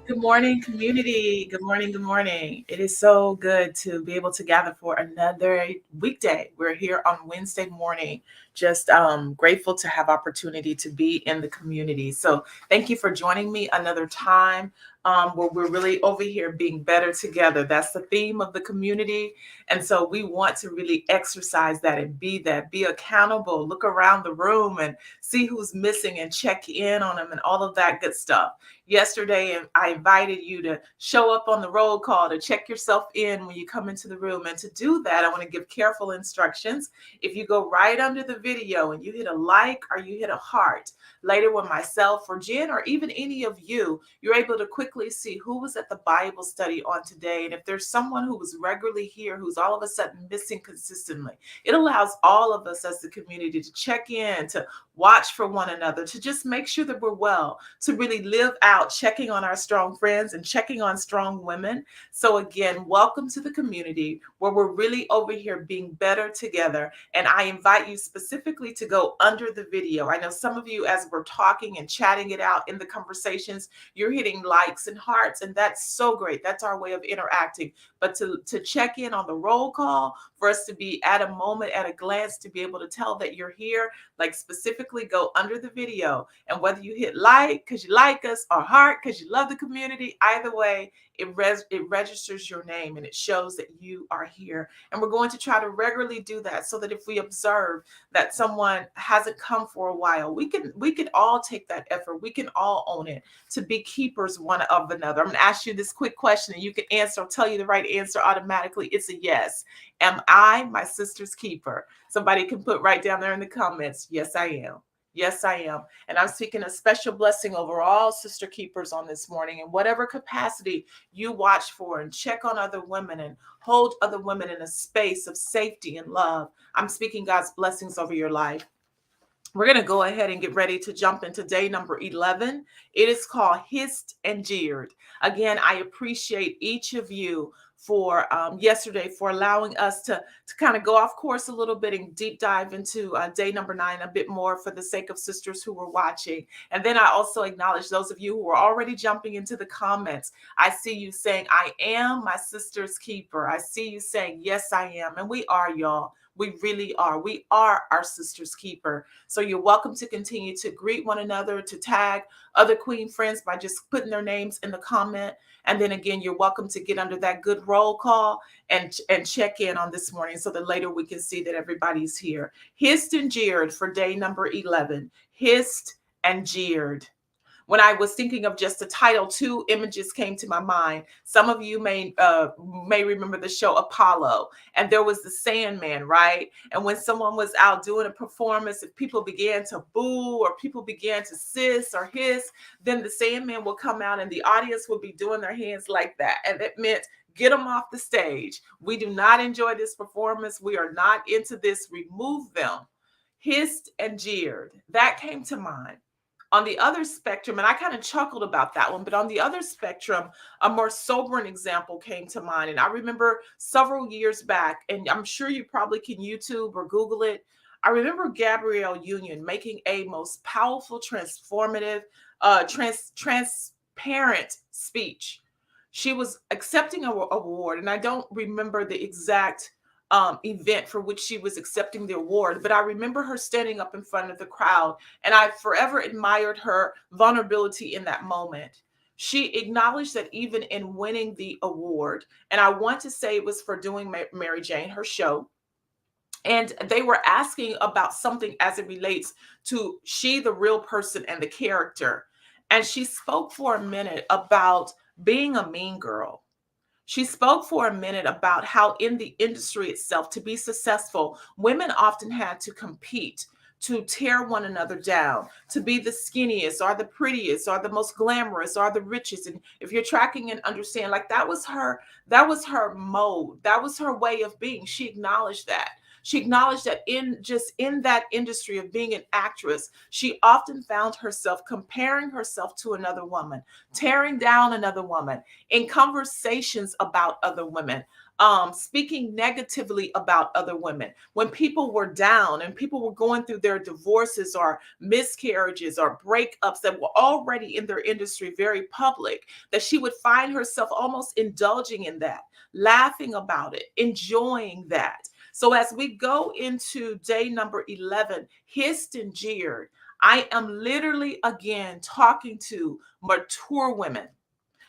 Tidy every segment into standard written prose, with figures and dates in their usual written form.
Good morning, community. Good morning. Good morning. It is so good to be able to gather for another weekday. We're here on Wednesday morning. Just grateful to have opportunity to be in the community. So thank you for joining me another time where we're really over here being better together. That's the theme of the community. And so we want to really exercise that and be that, be accountable, look around the room and see who's missing and check in on them and all of that good stuff. Yesterday, and I invited you to show up on the roll call to check yourself in when you come into the room. And to do that, I want to give careful instructions. If you go right under the video and you hit a like or you hit a heart, later when myself or Jen or even any of you, you're able to quickly see who was at the Bible study on today. And if there's someone who was regularly here who's all of a sudden missing consistently, it allows all of us as the community to check in, to watch for one another, to just make sure that we're well, to really live out checking on our strong friends and checking on strong women. So again, welcome to the community where we're really over here being better together. And I invite you specifically to go under the video. I know some of you, as we're talking and chatting it out in the conversations, you're hitting likes and hearts, and that's so great. That's our way of interacting. But to check in on the roll call, for us to be at a moment, at a glance, to be able to tell that you're here, like specifically go under the video. And whether you hit like because you like us or heart because you love the community, either way, it registers your name and it shows that you are here. And we're going to try to regularly do that so that if we observe that someone hasn't come for a while, we can all take that effort. We can all own it to be keepers one of another. I'm going to ask you this quick question and you can answer. I'll tell you the right answer automatically. It's a yes. Am I my sister's keeper? Somebody can put right down there in the comments. Yes, I am. Yes, I am. And I'm speaking a special blessing over all sister keepers on this morning in whatever capacity you watch for and check on other women and hold other women in a space of safety and love. I'm speaking God's blessings over your life. We're going to go ahead and get ready to jump into day number 11. It is called Hissed and Jeered. Again, I appreciate each of you for yesterday for allowing us to kind of go off course a little bit and deep dive into day number 9 a bit more for the sake of sisters who were watching. And then I also acknowledge those of you who are already jumping into the comments. I see you saying, I am my sister's keeper. I see you saying, yes, I am. And we are, y'all. We really are. We are our sister's keeper. So you're welcome to continue to greet one another, to tag other queen friends by just putting their names in the comment. And then again, you're welcome to get under that good roll call and check in on this morning so that later we can see that everybody's here. Hissed and jeered for day number 11. Hissed and jeered. When I was thinking of just the title, 2 images came to my mind. Some of you may remember the show Apollo, and there was the Sandman, right? And when someone was out doing a performance, if people began to boo or people began to sis or hiss, then the Sandman will come out and the audience will be doing their hands like that. And it meant, get them off the stage. We do not enjoy this performance. We are not into this. Remove them. Hissed and jeered. That came to mind. On the other spectrum, and I kind of chuckled about that one, but on the other spectrum, a more sobering example came to mind. And I remember several years back, and I'm sure you probably can YouTube or Google it. I remember Gabrielle Union making a most powerful, transformative, transparent speech. She was accepting an award, and I don't remember the exact event for which she was accepting the award, but I remember her standing up in front of the crowd, and I forever admired her vulnerability in that moment. She acknowledged that even in winning the award, and I want to say it was for doing Mary Jane, her show, and they were asking about something as it relates to she, the real person, and the character. And she spoke for a minute about being a mean girl. She spoke for a minute about how in the industry itself, to be successful, women often had to compete to tear one another down, to be the skinniest or the prettiest or the most glamorous or the richest. And if you're tracking and understand, like that was her mode. That was her way of being. She acknowledged that. She acknowledged that in that industry of being an actress, she often found herself comparing herself to another woman, tearing down another woman in conversations about other women, speaking negatively about other women. When people were down and people were going through their divorces or miscarriages or breakups that were already in their industry very public, that she would find herself almost indulging in that, laughing about it, enjoying that. So as we go into day number 11, hissed and jeered, I am literally again talking to mature women.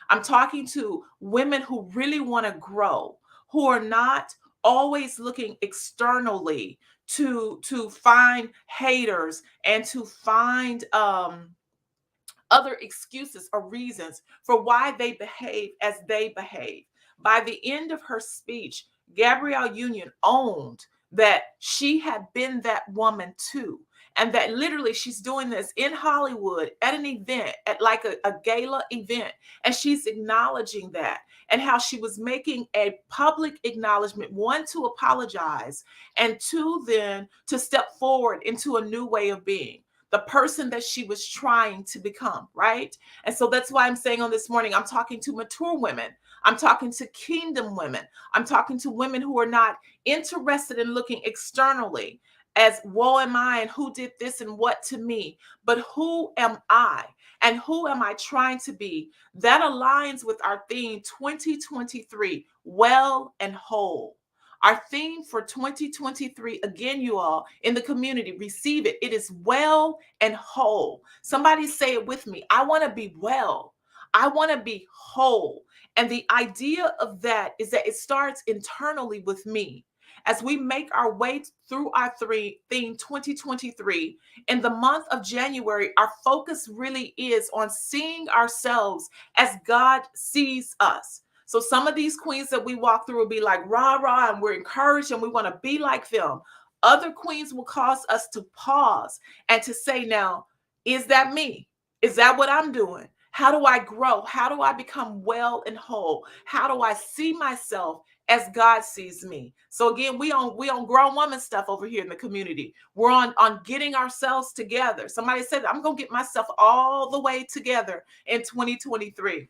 I'm talking to women who really want to grow, who are not always looking externally to find haters and to find other excuses or reasons for why they behave as they behave. By the end of her speech, Gabrielle Union owned that she had been that woman too. And that literally she's doing this in Hollywood at an event, at like a gala event. And she's acknowledging that and how she was making a public acknowledgement, one, to apologize, and two, then to step forward into a new way of being the person that she was trying to become, right? And so that's why I'm saying on this morning, I'm talking to mature women. I'm talking to kingdom women. I'm talking to women who are not interested in looking externally as woe am I and who did this and what to me, but who am I and who am I trying to be? That aligns with our theme 2023, well and whole. Our theme for 2023, again, you all in the community, receive it. It is well and whole. Somebody say it with me. I want to be well. I want to be whole. And the idea of that is that it starts internally with me. As we make our way through our theme 2023, in the month of January, our focus really is on seeing ourselves as God sees us. So some of these queens that we walk through will be like rah rah, and we're encouraged and we want to be like them. Other queens will cause us to pause and to say, now, is that me? Is that what I'm doing? How do I grow? How do I become well and whole? How do I see myself as God sees me? So again, we on grown woman stuff over here in the community. We're on getting ourselves together. Somebody said, I'm gonna get myself all the way together in 2023.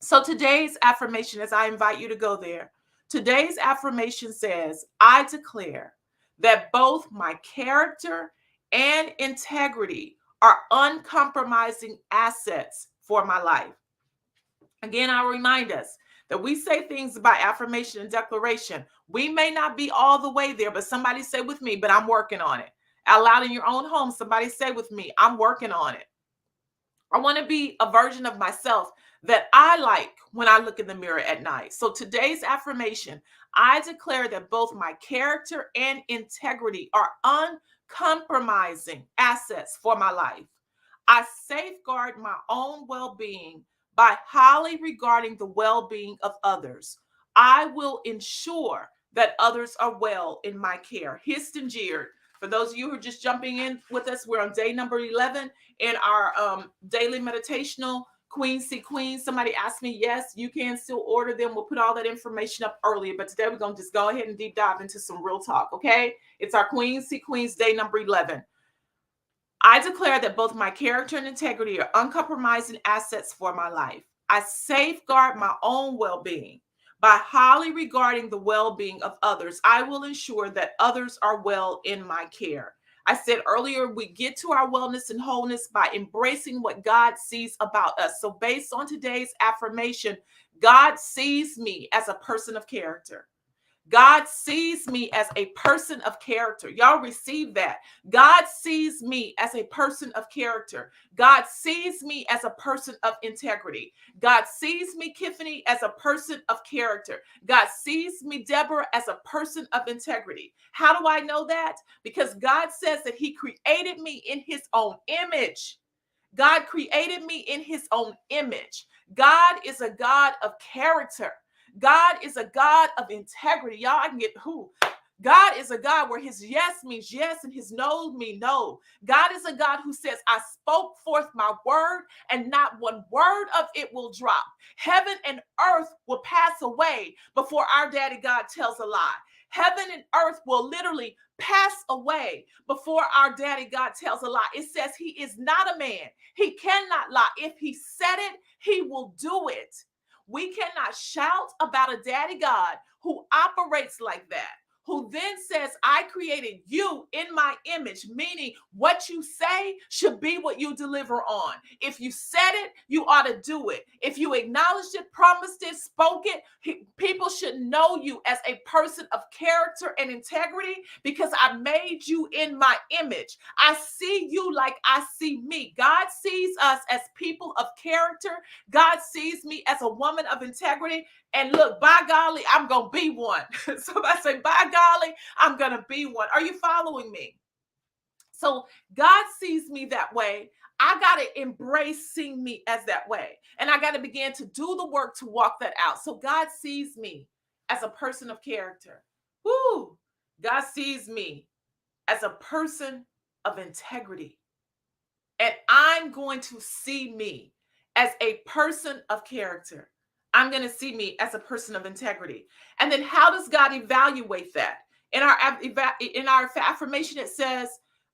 So today's affirmation, as I invite you to go there, today's affirmation says, I declare that both my character and integrity are uncompromising assets for my life. Again, I'll remind us that we say things by affirmation and declaration. We may not be all the way there, but somebody say with me, but I'm working on it. Out loud in your own home, somebody say with me, I'm working on it. I want to be a version of myself that I like when I look in the mirror at night. So today's affirmation, I declare that both my character and integrity are uncompromising assets for my life. I safeguard my own well-being by highly regarding the well-being of others. I will ensure that others are well in my care. Hissed and jeered. For those of you who are just jumping in with us, we're on day number 11 in our daily meditational Queen See Queen. Somebody asked me, yes, you can still order them. We'll put all that information up earlier, but today we're going to just go ahead and deep dive into some real talk, okay? It's our Queen See Queens day number 11. I declare that both my character and integrity are uncompromising assets for my life. I safeguard my own well-being. By highly regarding the well-being of others, I will ensure that others are well in my care. I said earlier, we get to our wellness and wholeness by embracing what God sees about us. So based on today's affirmation, God sees me as a person of character. God sees me as a person of character. Y'all receive that. God sees me as a person of character. God sees me as a person of integrity. God sees me, Tiffany, as a person of character. God sees me, Deborah, as a person of integrity. How do I know that? Because God says that he created me in his own image. God created me in his own image. God is a God of character. God is a God of integrity. Y'all, I can get who? God is a God where his yes means yes and his no means no. God is a God who says, I spoke forth my word and not one word of it will drop. Heaven and earth will pass away before our daddy God tells a lie. Heaven and earth will literally pass away before our daddy God tells a lie. It says he is not a man. He cannot lie. If he said it, he will do it. We cannot shout about a daddy God who operates like that, who then says, I created you in my image, meaning what you say should be what you deliver on. If you said it, you ought to do it. If you acknowledged it, promised it, spoke it, people should know you as a person of character and integrity because I made you in my image. I see you like I see me. God sees us as people of character. God sees me as a woman of integrity. And look, by golly, I'm going to be one. Somebody say, by golly, I'm going to be one. Are you following me? So God sees me that way. I got to embrace seeing me as that way. And I got to begin to do the work to walk that out. So God sees me as a person of character. Woo! God sees me as a person of integrity. And I'm going to see me as a person of character. I'm going to see me as a person of integrity. And then how does God evaluate that? In our affirmation, it says,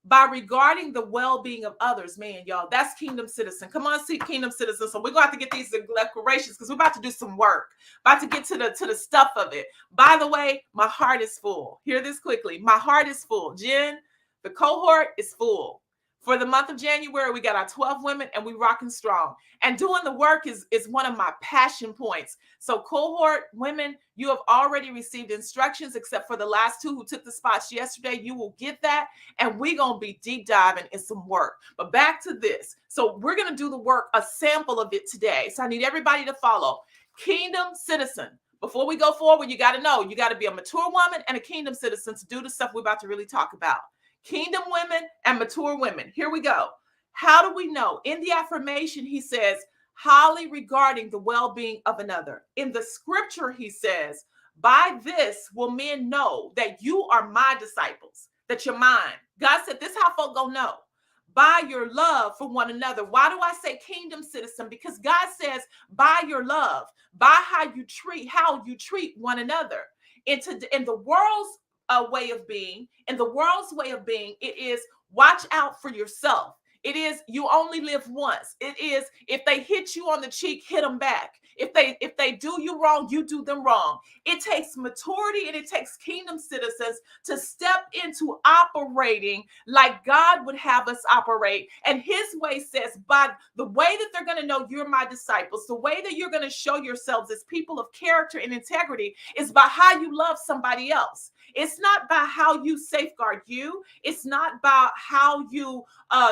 by regarding the well-being of others. Man, y'all, that's kingdom citizen. Come on, see kingdom citizen. So we're going to have to get these declarations because we're about to do some work, about to get to the stuff of it. By the way, my heart is full. Hear this quickly. My heart is full. Jen, the cohort is full. For the month of January, we got our 12 women and we rocking strong. And doing the work is one of my passion points. So cohort women, you have already received instructions except for the last two who took the spots yesterday. You will get that. And we're going to be deep diving in some work. But back to this. So we're going to do the work, a sample of it today. So I need everybody to follow. Kingdom citizen. Before we go forward, you got to know, you got to be a mature woman and a kingdom citizen to do the stuff we're about to really talk about. Kingdom women and mature women. Here we go. How do we know? In the affirmation, he says, highly regarding the well-being of another. In the scripture, he says, by this will men know that you are my disciples, that you're mine. God said, this is how folk gonna know. By your love for one another. Why do I say kingdom citizen? Because God says, by your love, by how you treat one another. In the world's way of being, in the world's way of being, it is watch out for yourself. It is you only live once. It is if they hit you on the cheek, hit them back. If they do you wrong, you do them wrong. It takes maturity and it takes kingdom citizens to step into operating like God would have us operate. And his way says, by the way that they're going to know you're my disciples, the way that you're going to show yourselves as people of character and integrity is by how you love somebody else. It's not by how you safeguard you. It's not by how you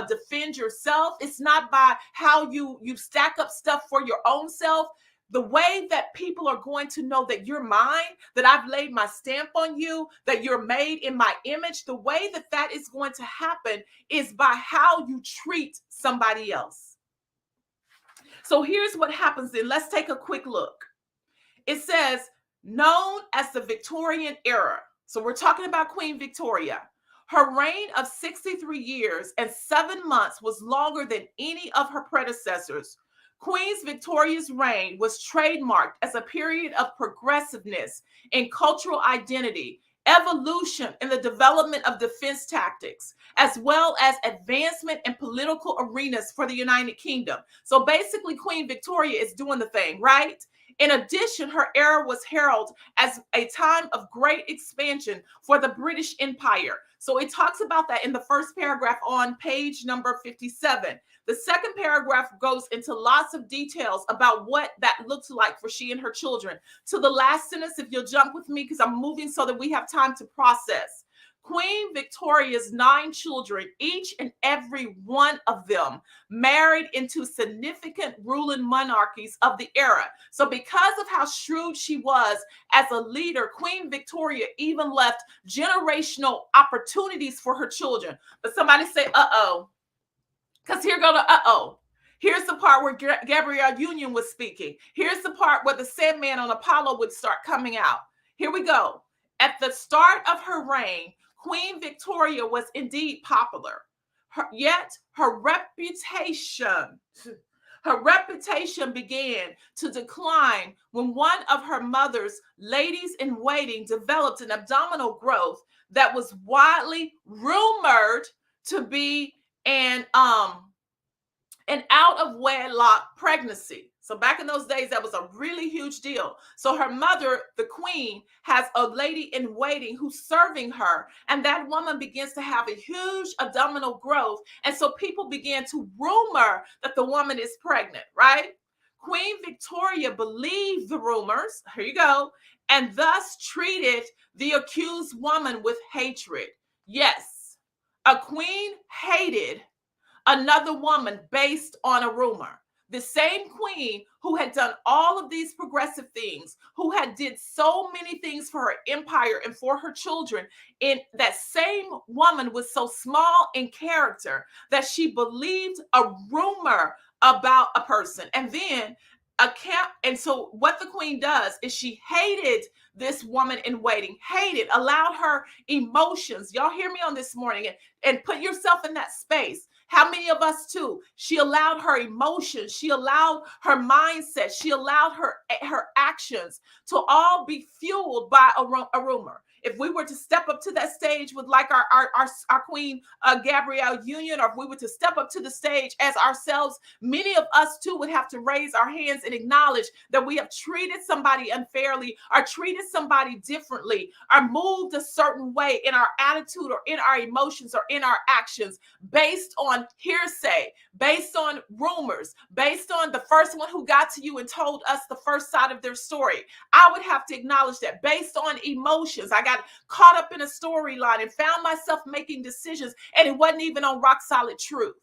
defend yourself. It's not by how you stack up stuff for your own self. The way that people are going to know that you're mine, that I've laid my stamp on you, that you're made in my image, the way that that is going to happen is by how you treat somebody else. So here's what happens then. Let's take a quick look. It says, known as the Victorian era. So we're talking about Queen Victoria. Her reign of 63 years and 7 months was longer than any of her predecessors. Queen Victoria's reign was trademarked as a period of progressiveness in cultural identity, evolution in the development of defense tactics, as well as advancement in political arenas for the United Kingdom. So basically, Queen Victoria is doing the thing, right? In addition, her era was heralded as a time of great expansion for the British Empire. So it talks about that in the first paragraph on page number 57. The second paragraph goes into lots of details about what that looks like for she and her children. To the last sentence, if you'll jump with me, because I'm moving so that we have time to process. Queen Victoria's 9 children, each and every one of them married into significant ruling monarchies of the era. So because of how shrewd she was as a leader, Queen Victoria even left generational opportunities for her children. But somebody say, uh-oh. Because here go the uh-oh. Here's the part where Gabrielle Union was speaking. Here's the part where the Sandman on Apollo would start coming out. Here we go. At the start of her reign, Queen Victoria was indeed popular. Yet her reputation began to decline when one of her mother's ladies in waiting developed an abdominal growth that was widely rumored to be an out of wedlock pregnancy. So back in those days, that was a really huge deal. So her mother, the queen, has a lady in waiting who's serving her, and that woman begins to have a huge abdominal growth. And so people began to rumor that the woman is pregnant, right? Queen Victoria believed the rumors, here you go, and thus treated the accused woman with hatred. Yes, a queen hated another woman based on a rumor. The same queen who had done all of these progressive things, who had did so many things for her empire and for her children, in that same woman was so small in character that she believed a rumor about a person. And then and so what the queen does is she hated this woman in waiting, allowed her emotions. Y'all hear me on this morning, and put yourself in that space. How many of us too? She allowed her emotions, she allowed her mindset, she allowed her actions to all be fueled by a rumor. If we were to step up to that stage with like our queen Gabrielle Union, or if we were to step up to the stage as ourselves, many of us too would have to raise our hands and acknowledge that we have treated somebody unfairly, or treated somebody differently, or moved a certain way in our attitude or in our emotions or in our actions based on hearsay, based on rumors, based on the first one who got to you and told us the first side of their story. I would have to acknowledge that based on emotions. I got caught up in a storyline and found myself making decisions, and it wasn't even on rock solid truth.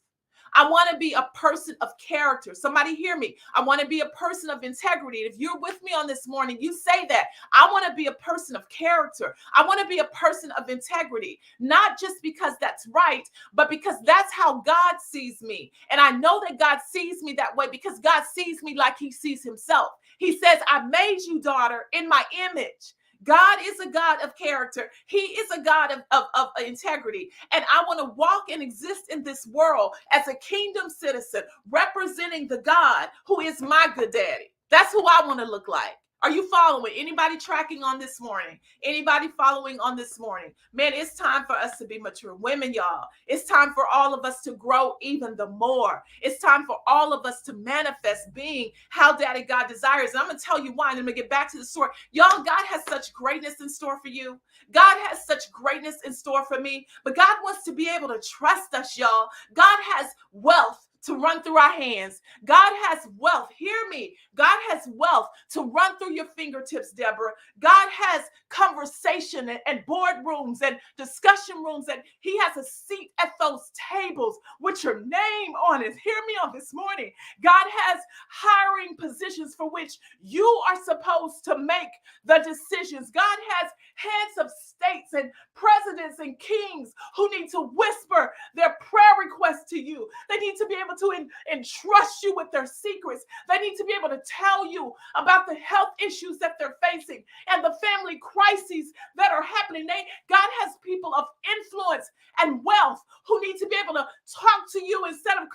I want to be a person of character. Somebody hear me. I want to be a person of integrity. If you're with me on this morning, you say that. I want to be a person of character. I want to be a person of integrity, not just because that's right, but because that's how God sees me. And I know that God sees me that way because God sees me like he sees himself. He says, I made you, daughter, in my image. God is a God of character. He is a God of integrity. And I want to walk and exist in this world as a kingdom citizen, representing the God who is my good daddy. That's who I want to look like. Are you following? Anybody tracking on this morning? Anybody following on this morning? Man, it's time for us to be mature women, y'all. It's time for all of us to grow even the more. It's time for all of us to manifest being how Daddy God desires. And I'm going to tell you why, and I'm going to get back to the story. Y'all, God has such greatness in store for you. God has such greatness in store for me. But God wants to be able to trust us, y'all. God has wealth to run through our hands. God has wealth. Hear me. God has wealth to run through your fingertips, Deborah. God has conversation and boardrooms and discussion rooms, and he has a seat at those tables with your name on it. Hear me on this morning. God has hiring positions for which you are supposed to make the decisions. God has heads of states and presidents and kings who need to whisper their prayer requests to you. They need to be able able to entrust you with their secrets. They need to be able to tell you about the health issues that they're facing and the family crises that are happening. God has people of influence and wealth who need to be able to talk to you instead of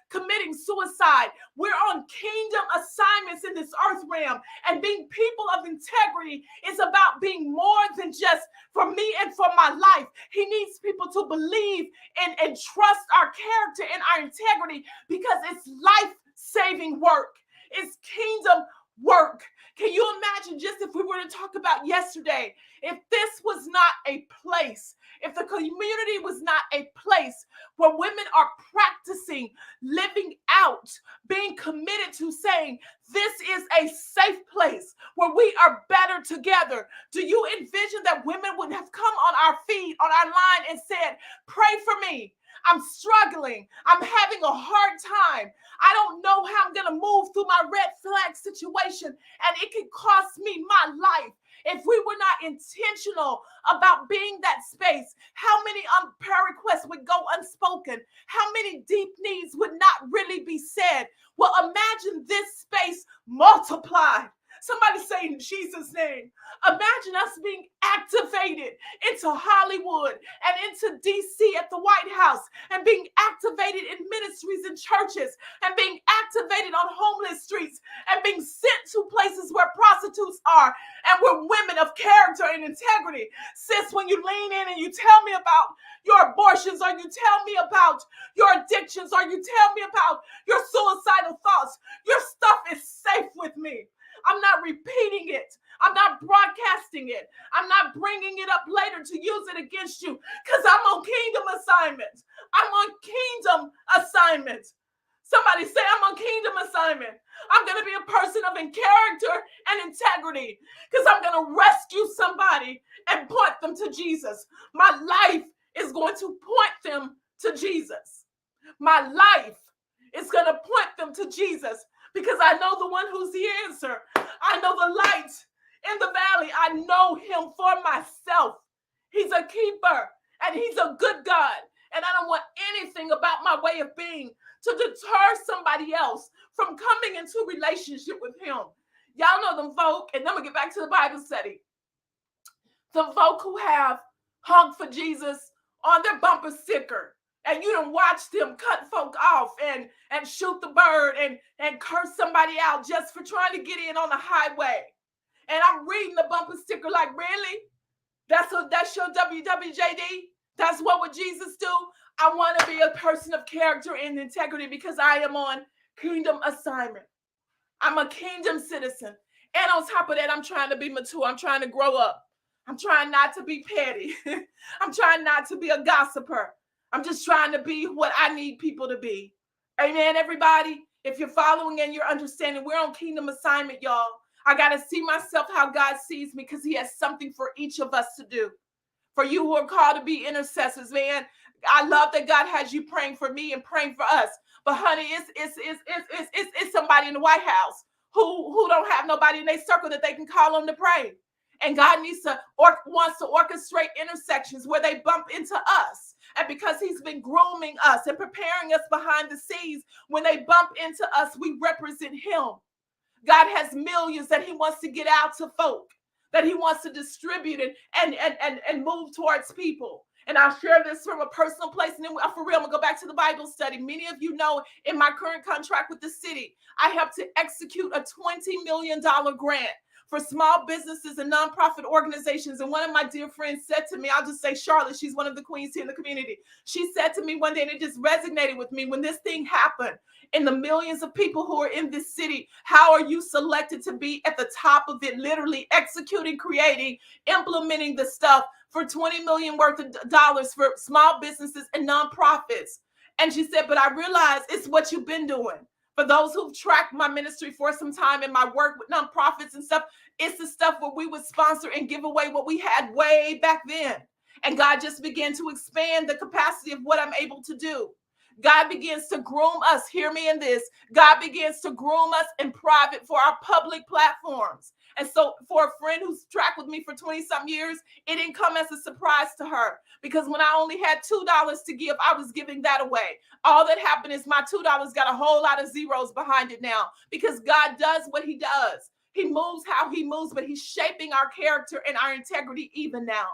committing suicide. We're on kingdom assignments in this earth realm, and being people of integrity is about being more than just for me and for my life. He needs people to believe and trust our character and our integrity, because it's life-saving work. It's kingdom work. Can you imagine, just if we were to talk about yesterday, if this was not a place, if the community was not a place where women are practicing living out, being committed to saying, this is a safe place where we are better together. Do you envision that women would have come on our feed, on our line, and said, pray for me. I'm struggling. I'm having a hard time. I don't know how I'm going to move through my red flag situation, and it could cost me my life. If we were not intentional about being that space, how many prayer requests would go unspoken? How many deep needs would not really be said? Well, imagine this space multiplied. Somebody say in Jesus' name. Imagine us being activated into Hollywood and into DC at the White House, and being activated in ministries and churches, and being activated on homeless streets, and being sent to places where prostitutes are, and we're women of character and integrity. Sis, when you lean in and you tell me about your abortions, or you tell me about your addictions, or you tell me about your suicidal thoughts, your stuff is safe with me. I'm not repeating it. I'm not broadcasting it. I'm not bringing it up later to use it against you, because I'm on kingdom assignment. I'm on kingdom assignment. Somebody say, I'm on kingdom assignment. I'm going to be a person of character and integrity, because I'm going to rescue somebody and point them to Jesus. My life is going to point them to Jesus. My life is going to point them to Jesus, because I know the one who's the answer. I know the light in the valley. I know him for myself. He's a keeper, and he's a good God. And I don't want anything about my way of being to deter somebody else from coming into relationship with him. Y'all know them folk, and then we get back to the Bible study. The folk who have hung for Jesus on their bumper sticker, and you done watch them cut folk off and shoot the bird and curse somebody out just for trying to get in on the highway. And I'm reading the bumper sticker like, really? That's your WWJD? That's what would Jesus do? I want to be a person of character and integrity, because I am on kingdom assignment. I'm a kingdom citizen. And on top of that, I'm trying to be mature. I'm trying to grow up. I'm trying not to be petty. I'm trying not to be a gossiper. I'm just trying to be what I need people to be. Amen, everybody. If you're following and you're understanding, we're on kingdom assignment, y'all. I got to see myself how God sees me, because he has something for each of us to do. For you who are called to be intercessors, man, I love that God has you praying for me and praying for us. But honey, it's somebody in the White House who don't have nobody in their circle that they can call on to pray. And God wants to orchestrate intersections where they bump into us. And because he's been grooming us and preparing us behind the scenes, when they bump into us, we represent him. God has millions that he wants to get out to folk, that he wants to distribute and move towards people. And I'll share this from a personal place. And then for real, I'm going to go back to the Bible study. Many of you know, in my current contract with the city, I helped to execute a $20 million grant for small businesses and nonprofit organizations. And one of my dear friends said to me, I'll just say Charlotte, she's one of the queens here in the community. She said to me one day, and it just resonated with me, when this thing happened, in the millions of people who are in this city, how are you selected to be at the top of it, literally executing, creating, implementing the stuff for $20 million worth of dollars for small businesses and nonprofits? And she said, but I realize it's what you've been doing. For those who've tracked my ministry for some time and my work with nonprofits and stuff, it's the stuff where we would sponsor and give away what we had way back then. And God just began to expand the capacity of what I'm able to do. God begins to groom us. Hear me in this. God begins to groom us in private for our public platforms. And so for a friend who's tracked with me for 20 some years, it didn't come as a surprise to her, because when I only had $2 to give, I was giving that away. All that happened is my $2 got a whole lot of zeros behind it now, because God does what he does. He moves how he moves, but he's shaping our character and our integrity even now.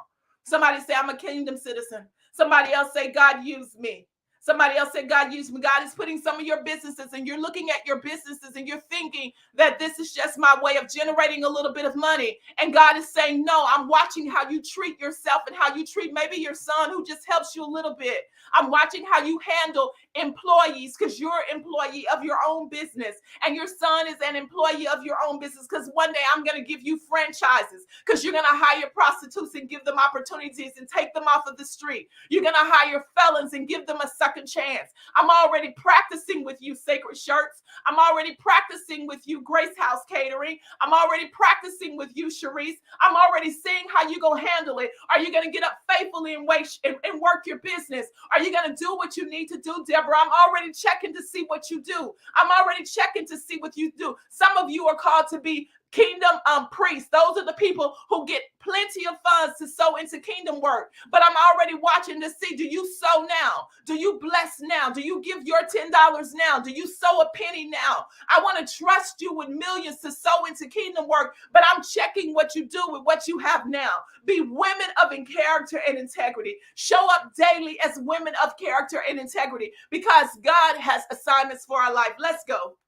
Somebody say, I'm a kingdom citizen. Somebody else say, God used me. Somebody else said, God used me. God is putting some of your businesses, and you're looking at your businesses and you're thinking that this is just my way of generating a little bit of money. And God is saying, no, I'm watching how you treat yourself and how you treat maybe your son who just helps you a little bit. I'm watching how you handle employees, because you're an employee of your own business, and your son is an employee of your own business, because one day I'm going to give you franchises, because you're going to hire prostitutes and give them opportunities and take them off of the street. You're going to hire felons and give them a second chance. I'm already practicing with you, Sacred Shirts. I'm already practicing with you, Grace House Catering. I'm already practicing with you, Sharice. I'm already seeing how you're going to handle it. Are you going to get up faithfully and work your business? Are you going to do what you need to do, Deborah? I'm already checking to see what you do. I'm already checking to see what you do. Some of you are called to be kingdom priests. Those are the people who get plenty of funds to sow into kingdom work. But I'm already watching to see, do you sow now? Do you bless now? Do you give your $10 now? Do you sow a penny now? I want to trust you with millions to sow into kingdom work, but I'm checking what you do with what you have now. Be women of character and integrity. Show up daily as women of character and integrity, because God has assignments for our life. Let's go.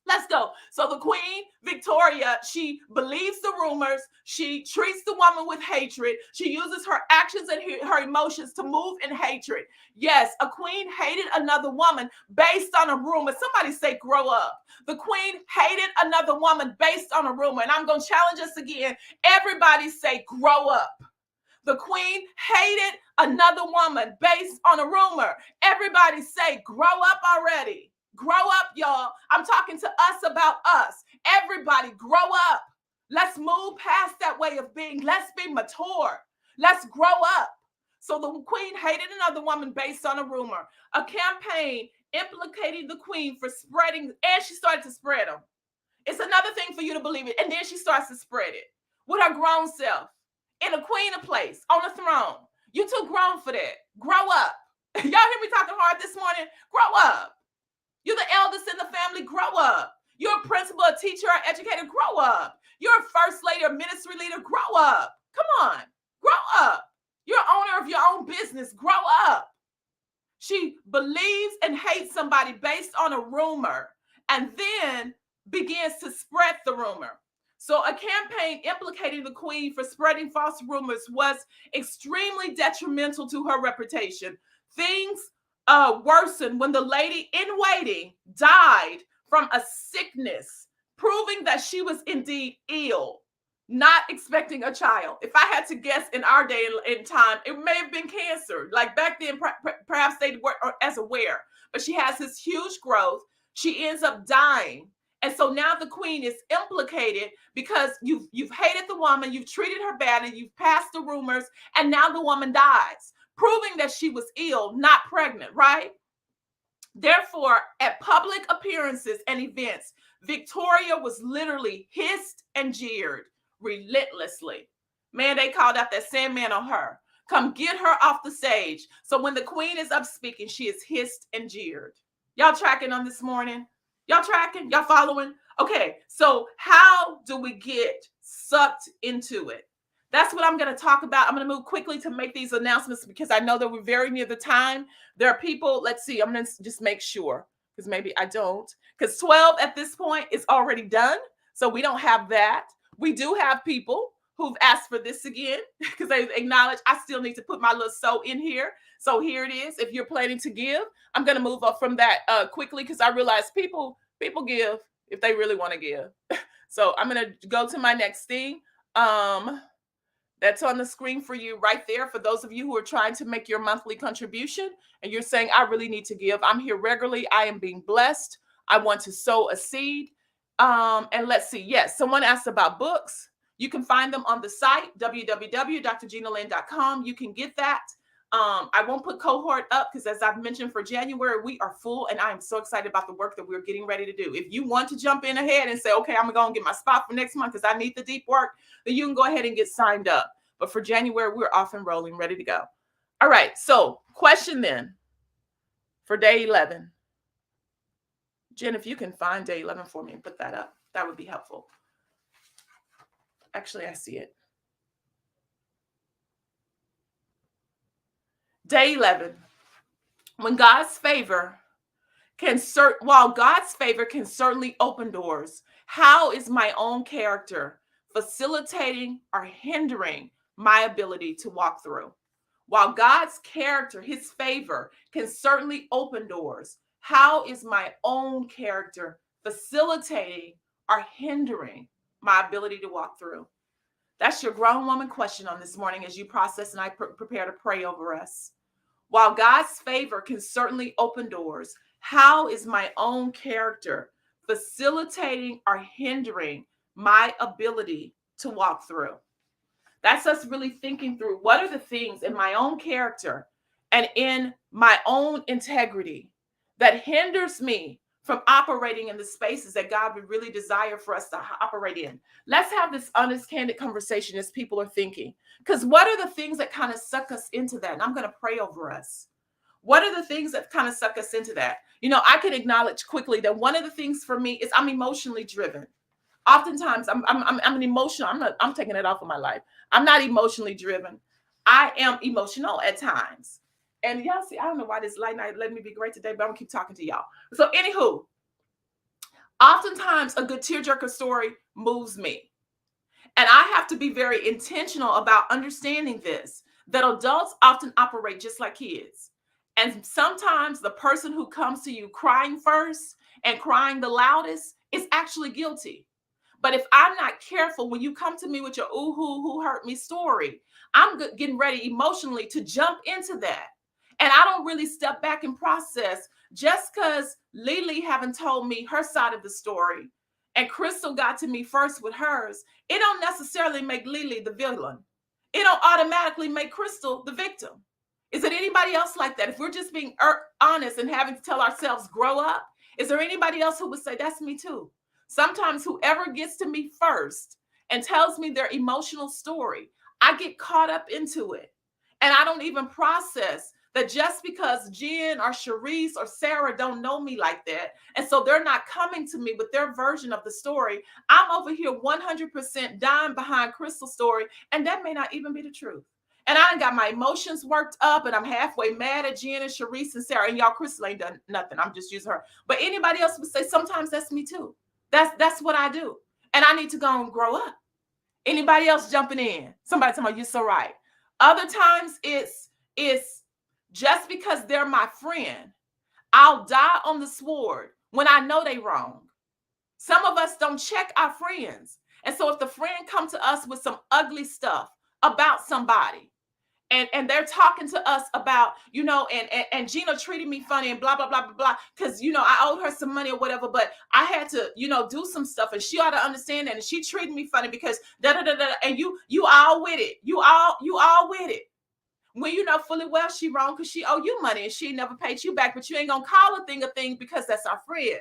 Let's go. So the Queen Victoria, she believes the rumors. She treats the woman with hatred. She uses her actions and her emotions to move in hatred. Yes, a queen hated another woman based on a rumor. Somebody say, grow up. The queen hated another woman based on a rumor. And I'm going to challenge us again. Everybody say, grow up. The queen hated another woman based on a rumor. Everybody say, grow up already. Grow up, y'all. I'm talking to us about us. Everybody grow up. Let's move past that way of being. Let's be mature. Let's grow up. So the queen hated another woman based on a rumor. A campaign implicating the queen for spreading, and she started to spread them. It's another thing for you to believe it. And then she starts to spread it with her grown self in a queen of place on a throne. You too grown for that. Grow up. Y'all hear me talking hard this morning? Grow up. You're the eldest in the family. Grow up. You're a principal, a teacher, an educator. Grow up. You're a first lady, a ministry leader. Grow up. Come on. Grow up. You're owner of your own business. Grow up. She believes and hates somebody based on a rumor and then begins to spread the rumor. So a campaign implicating the queen for spreading false rumors was extremely detrimental to her reputation. Things worsened when the lady in waiting died from a sickness, proving that she was indeed ill, not expecting a child. If I had to guess in our day and time, it may have been cancer. Like back then, perhaps they weren't as aware, but she has this huge growth. She ends up dying. And so now the queen is implicated because you've hated the woman, you've treated her bad, and you've passed the rumors, and now the woman dies, proving that she was ill, not pregnant, right? Therefore, at public appearances and events, Victoria was literally hissed and jeered relentlessly. Man, they called out that Sandman on her. Come get her off the stage. So when the queen is up speaking, she is hissed and jeered. Y'all tracking on this morning? Y'all tracking? Y'all following? Okay, so how do we get sucked into it? That's what I'm going to talk about. I'm going to move quickly to make these announcements because I know that we're very near the time. There are people, let's see, I'm going to just make sure because maybe I don't. Because 12 at this point is already done. So we don't have that. We do have people who've asked for this again because they acknowledge I still need to put my little so in here. So here it is. If you're planning to give, I'm going to move up from that quickly because I realize people give if they really want to give. So I'm going to go to my next thing. That's on the screen for you right there. For those of you who are trying to make your monthly contribution and you're saying, I really need to give. I'm here regularly. I am being blessed. I want to sow a seed. And let's see. Yes, someone asked about books. You can find them on the site, www.drginalyn.com. You can get that. I won't put cohort up because, as I've mentioned, for January, we are full, and I am so excited about the work that we're getting ready to do. If you want to jump in ahead and say, okay, I'm going to get my spot for next month because I need the deep work, then you can go ahead and get signed up. But for January, we're off and rolling, ready to go. All right. So, question then for day 11. Jen, if you can find day 11 for me and put that up, that would be helpful. Actually, I see it. Day 11. While God's favor can certainly open doors, how is my own character facilitating or hindering my ability to walk through? While God's character, his favor, can certainly open doors, how is my own character facilitating or hindering my ability to walk through? That's your grown woman question on this morning as you process and I prepare to pray over us. While God's favor can certainly open doors, how is my own character facilitating or hindering my ability to walk through? That's us really thinking through what are the things in my own character and in my own integrity that hinders me from operating in the spaces that God would really desire for us to operate in. Let's have this honest, candid conversation as people are thinking. Because what are the things that kind of suck us into that? And I'm going to pray over us. What are the things that kind of suck us into that? You know, I can acknowledge quickly that one of the things for me is I'm emotionally driven. Oftentimes I'm an emotional, I'm taking it off of my life. I'm not emotionally driven. I am emotional at times. And y'all see, I don't know why this light night let me be great today, but I'm gonna keep talking to y'all. So anywho, oftentimes a good tearjerker story moves me. And I have to be very intentional about understanding this, that adults often operate just like kids. And sometimes the person who comes to you crying first and crying the loudest is actually guilty. But if I'm not careful, when you come to me with your ooh, who hurt me story, I'm getting ready emotionally to jump into that. And I don't really step back and process just because Lily haven't told me her side of the story and Crystal got to me first with hers. It don't necessarily make Lily the villain. It don't automatically make Crystal the victim. Is it anybody else like that? If we're just being honest and having to tell ourselves grow up, is there anybody else who would say that's me too? Sometimes whoever gets to me first and tells me their emotional story, I get caught up into it. And I don't even process that just because Jen or Sharice or Sarah don't know me like that, and so they're not coming to me with their version of the story, I'm over here 100% dying behind Crystal's story, and that may not even be the truth. And I got my emotions worked up, and I'm halfway mad at Jen and Sharice and Sarah, and y'all, Crystal ain't done nothing. I'm just using her. But anybody else would say, sometimes that's me too. That's what I do. And I need to go and grow up. Anybody else jumping in? Somebody tell me, you're so right. Other times it's just because they're my friend, I'll die on the sword when I know they wrong. Some of us don't check our friends. And so if the friend come to us with some ugly stuff about somebody, and they're talking to us about, you know, and Gina treated me funny and blah, blah, blah, blah, blah, because, you know, I owed her some money or whatever, but I had to, you know, do some stuff and she ought to understand that. And she treated me funny because and you all with it. You all with it. When you know fully well she wrong because she owe you money and she never paid you back, but you ain't gonna call a thing because that's our friend.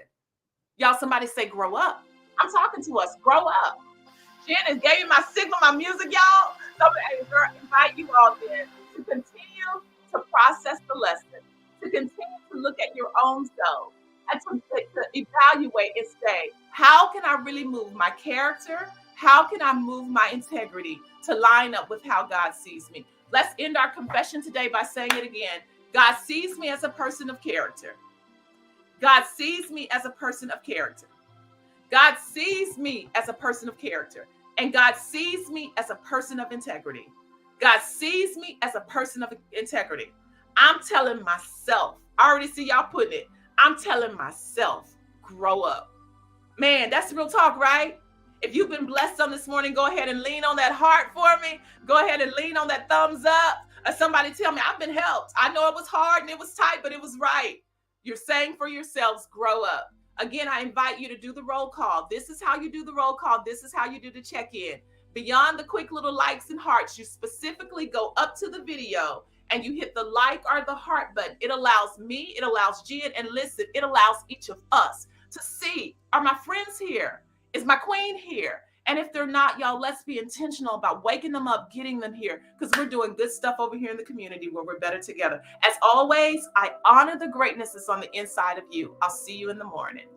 Y'all, somebody say grow up. I'm talking to us. Grow up. Shannon gave me my signal, my music, y'all. So I invite you all then to continue to process the lesson, to continue to look at your own self, and to evaluate and say, how can I really move my character? How can I move my integrity to line up with how God sees me? Let's end our confession today by saying it again. God sees me as a person of character. God sees me as a person of character. God sees me as a person of character, and God sees me as a person of integrity. God sees me as a person of integrity. I'm telling myself, I already see y'all putting it. I'm telling myself, grow up. Man, that's real talk, right? If you've been blessed on this morning, go ahead and lean on that heart for me. Go ahead and lean on that thumbs up. Or somebody tell me, I've been helped. I know it was hard and it was tight, but it was right. You're saying for yourselves, grow up. Again, I invite you to do the roll call. This is how you do the roll call. This is how you do the check-in. Beyond the quick little likes and hearts, you specifically go up to the video and you hit the like or the heart button, it allows me, it allows Jeered, and listen, it allows each of us to see, are my friends here? Is my queen here? And if they're not, y'all, let's be intentional about waking them up, getting them here, because we're doing good stuff over here in the community where we're better together. As always, I honor the greatness that's on the inside of you. I'll see you in the morning.